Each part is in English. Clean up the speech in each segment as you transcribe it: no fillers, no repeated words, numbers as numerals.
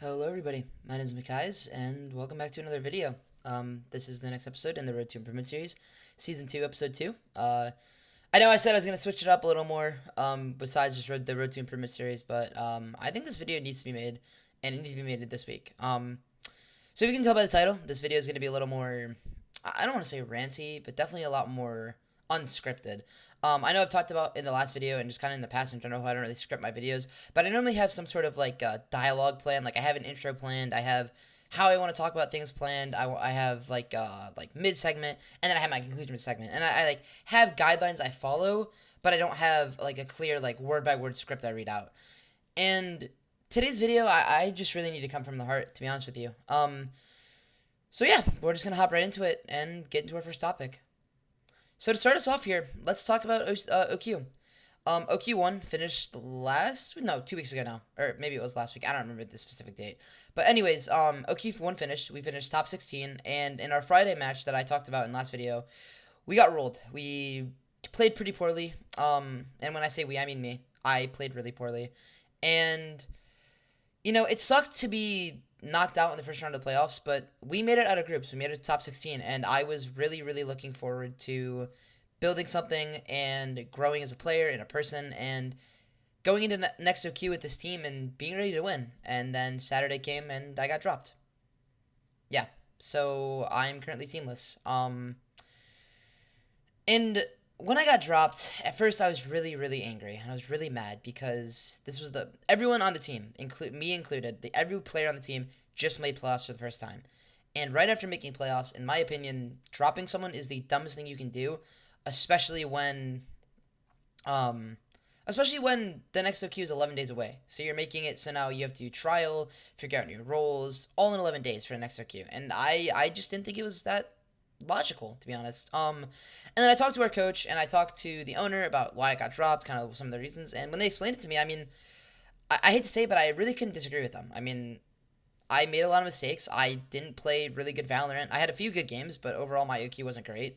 Hello everybody, my name is Mikais, and welcome back to another video. This is the next episode in the Road to Improvement series, Season 2, Episode 2. I know I said I was going to switch it up a little more, besides just the Road to Improvement series, but I think this video needs to be made, and it needs to be made this week. So if you can tell by the title, this video is going to be a little more, I don't want to say ranty, but definitely a lot more unscripted. I know I've talked about in the last video and just kind of in the past in general how I don't really script my videos, but I normally have some sort of like dialogue plan. Like I have an intro planned, I have how I want to talk about things planned. I have like mid segment, and then I have my conclusion segment, and I like have guidelines I follow, but I don't have like a clear like word by word script I read out. And today's video, I just really need to come from the heart, to be honest with you. So yeah, we're just gonna hop right into it and get into our first topic. So to start us off here, let's talk about OQ. OQ1 finished 2 weeks ago now. Or maybe it was last week. I don't remember the specific date. But anyways, OQ1 finished. We finished top 16. And in our Friday match that I talked about in last video, we got rolled. We played pretty poorly. And when I say we, I mean me. I played really poorly. And, it sucked to be knocked out in the first round of the playoffs, but we made it out of groups. We made it to top 16, and I was really, really looking forward to building something and growing as a player and a person and going into next OQ with this team and being ready to win. And then Saturday came and I got dropped. Yeah, so I'm currently teamless. And when I got dropped, at first I was really, really angry, and I was really mad because this was everyone on the team, me included, every player on the team just made playoffs for the first time. And right after making playoffs, in my opinion, dropping someone is the dumbest thing you can do, especially when the next OQ is 11 days away. So you're making it so now you have to trial, figure out new roles, all in 11 days for the next OQ. And I just didn't think it was that logical, to be honest. And then I talked to our coach and I talked to the owner about why I got dropped, kind of some of the reasons. And when they explained it to me, I mean, I hate to say it, but I really couldn't disagree with them. I mean, I made a lot of mistakes. I didn't play really good Valorant. I had a few good games, but overall my OQ wasn't great.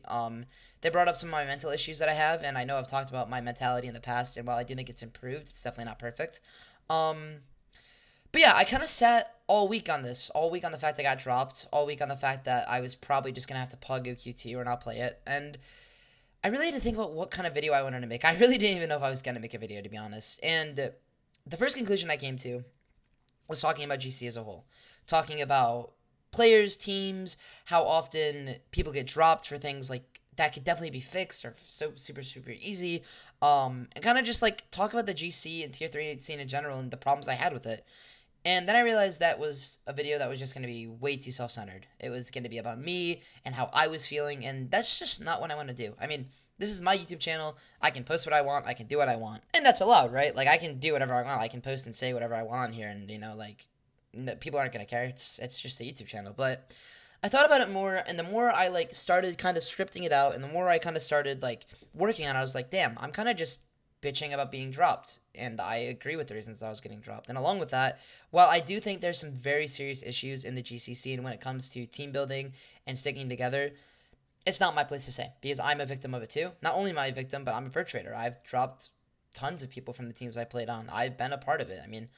They brought up some of my mental issues that I have, and I know I've talked about my mentality in the past, and while I do think it's improved, it's definitely not perfect. But yeah, I kind of sat all week on this, all week on the fact I got dropped, all week on the fact that I was probably just going to have to pug OQT or not play it, and I really had to think about what kind of video I wanted to make. I really didn't even know if I was going to make a video, to be honest. And the first conclusion I came to was talking about GC as a whole, talking about players, teams, how often people get dropped for things like that could definitely be fixed or so super, super easy, and kind of just like talk about the GC and tier 3 scene in general and the problems I had with it. And then I realized that was a video that was just going to be way too self-centered. It was going to be about me and how I was feeling, and that's just not what I want to do. I mean, this is my YouTube channel. I can post what I want. I can do what I want. And that's allowed, right? Like, I can do whatever I want. I can post and say whatever I want on here, and, people aren't going to care. It's just a YouTube channel. But I thought about it more, and the more I, started kind of scripting it out, and the more I kind of started, working on it, I was like, damn, I'm kind of just bitching about being dropped, and I agree with the reasons I was getting dropped. And along with that, while I do think there's some very serious issues in the GCC and when it comes to team building and sticking together, it's not my place to say, because I'm a victim of it too. Not only am I a victim, but I'm a perpetrator. I've dropped tons of people from the teams I played on. I've been a part of it. I mean,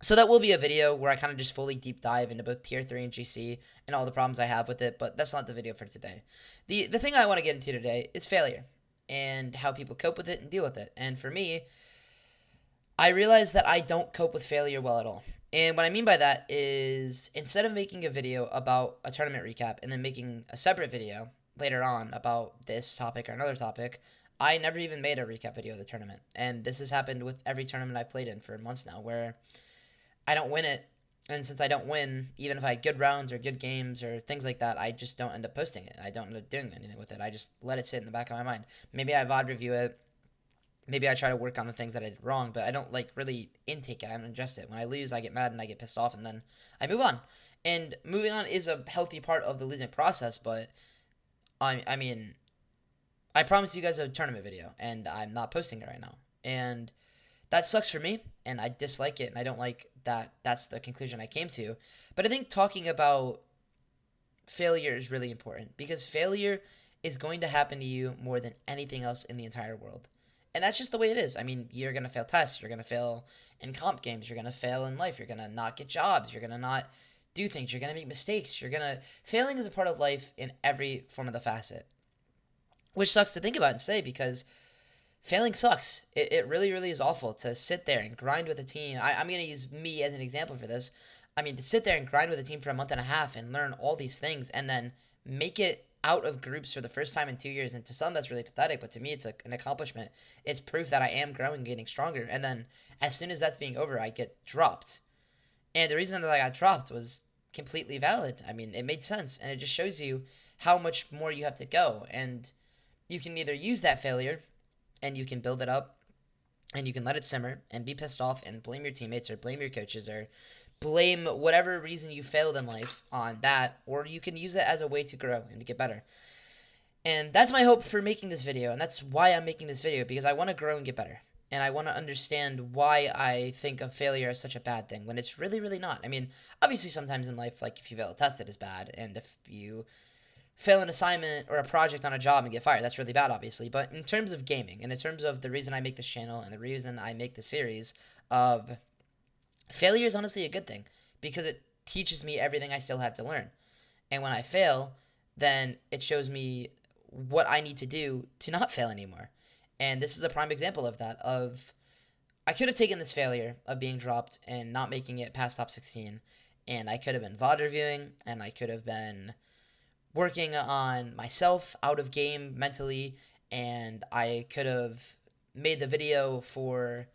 so that will be a video where I kind of just fully deep dive into both Tier 3 and GC and all the problems I have with it, but that's not the video for today. The thing I want to get into today is failure and how people cope with it and deal with it. And for me, I realized that I don't cope with failure well at all. And what I mean by that is instead of making a video about a tournament recap and then making a separate video later on about this topic or another topic, I never even made a recap video of the tournament. And this has happened with every tournament I've played in for months now, where I don't win it. And since I don't win, even if I had good rounds or good games or things like that, I just don't end up posting it. I don't end up doing anything with it. I just let it sit in the back of my mind. Maybe I VOD review it. Maybe I try to work on the things that I did wrong, but I don't really intake it. I don't ingest it. When I lose, I get mad and I get pissed off, and then I move on. And moving on is a healthy part of the losing process, but I mean, I promised you guys a tournament video, and I'm not posting it right now. And that sucks for me, and I dislike it, and I don't like that that's the conclusion I came to. But I think talking about failure is really important, because failure is going to happen to you more than anything else in the entire world. And that's just the way it is. I mean, you're going to fail tests. You're going to fail in comp games. You're going to fail in life. You're going to not get jobs. You're going to not do things. You're going to make mistakes. Failing is a part of life in every form of the facet, which sucks to think about and say because failing sucks. It really, really is awful to sit there and grind with a team. I'm going to use me as an example for this. I mean, to sit there and grind with a team for a month and a half and learn all these things and then make it out of groups for the first time in 2 years. And to some, that's really pathetic, but to me, it's an accomplishment. It's proof that I am growing, getting stronger. And then as soon as that's being over, I get dropped. And the reason that I got dropped was completely valid. I mean, it made sense. And it just shows you how much more you have to go. And you can either use that failure and you can build it up and you can let it simmer and be pissed off and blame your teammates or blame your coaches or blame whatever reason you failed in life on that, or you can use it as a way to grow and to get better. And that's my hope for making this video, and that's why I'm making this video, because I want to grow and get better. And I want to understand why I think of failure as such a bad thing when it's really, really not. I mean, obviously sometimes in life, like if you fail a test, it is bad. And if you fail an assignment or a project on a job and get fired, that's really bad, obviously. But in terms of gaming, and in terms of the reason I make this channel and the reason I make the series of failure is honestly a good thing because it teaches me everything I still have to learn. And when I fail, then it shows me what I need to do to not fail anymore. And this is a prime example of that. I could have taken this failure of being dropped and not making it past top 16, and I could have been VOD reviewing, and I could have been working on myself out of game mentally, and I could have made the video for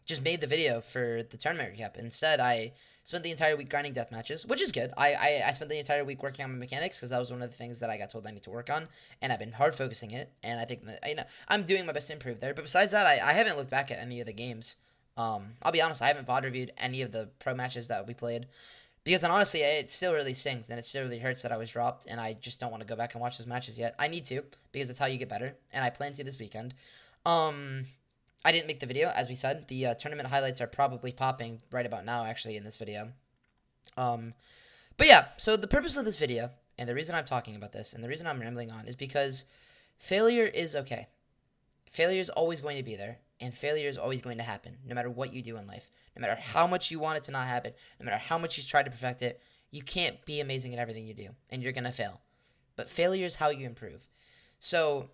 just made the video for the tournament recap. Instead, I spent the entire week grinding death matches, which is good. I spent the entire week working on my mechanics because that was one of the things that I got told I need to work on, and I've been hard focusing it, and I think that, I'm doing my best to improve there. But besides that, I haven't looked back at any of the games. I'll be honest, I haven't VOD reviewed any of the pro matches that we played because then honestly, it still really stings and it still really hurts that I was dropped, and I just don't want to go back and watch those matches yet. I need to because that's how you get better, and I plan to this weekend. I didn't make the video, as we said. The tournament highlights are probably popping right about now, actually, in this video. But yeah, so the purpose of this video, and the reason I'm talking about this, and the reason I'm rambling on, is because failure is okay. Failure is always going to be there, and failure is always going to happen, no matter what you do in life. No matter how much you want it to not happen, no matter how much you try to perfect it, you can't be amazing at everything you do, and you're going to fail. But failure is how you improve. So,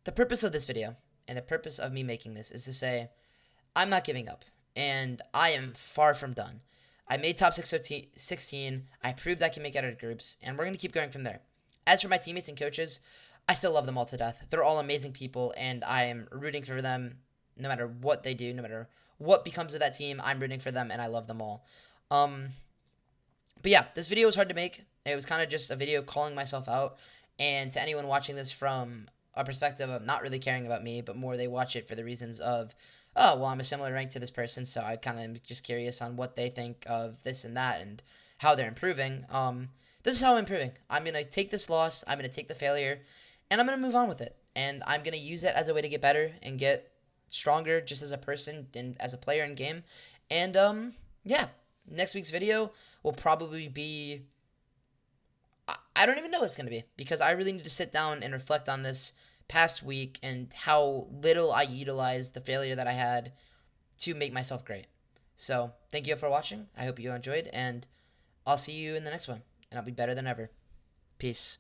the purpose of this video, and the purpose of me making this, is to say, I'm not giving up, and I am far from done. I made top 16, I proved I can make it out of groups, and we're going to keep going from there. As for my teammates and coaches, I still love them all to death. They're all amazing people, and I am rooting for them no matter what they do, no matter what becomes of that team. I'm rooting for them, and I love them all. But yeah, this video was hard to make. It was kind of just a video calling myself out, and to anyone watching this from a perspective of not really caring about me, but more they watch it for the reasons of, oh, well, I'm a similar rank to this person, so I kind of just curious on what they think of this and that and how they're improving. This is how I'm improving. I'm going to take this loss, I'm going to take the failure, and I'm going to move on with it. And I'm going to use it as a way to get better and get stronger just as a person and as a player in game. And, yeah, next week's video will probably be, I don't even know what it's going to be because I really need to sit down and reflect on this past week and how little I utilized the failure that I had to make myself great. So, thank you for watching. I hope you enjoyed, and I'll see you in the next one, and I'll be better than ever. Peace.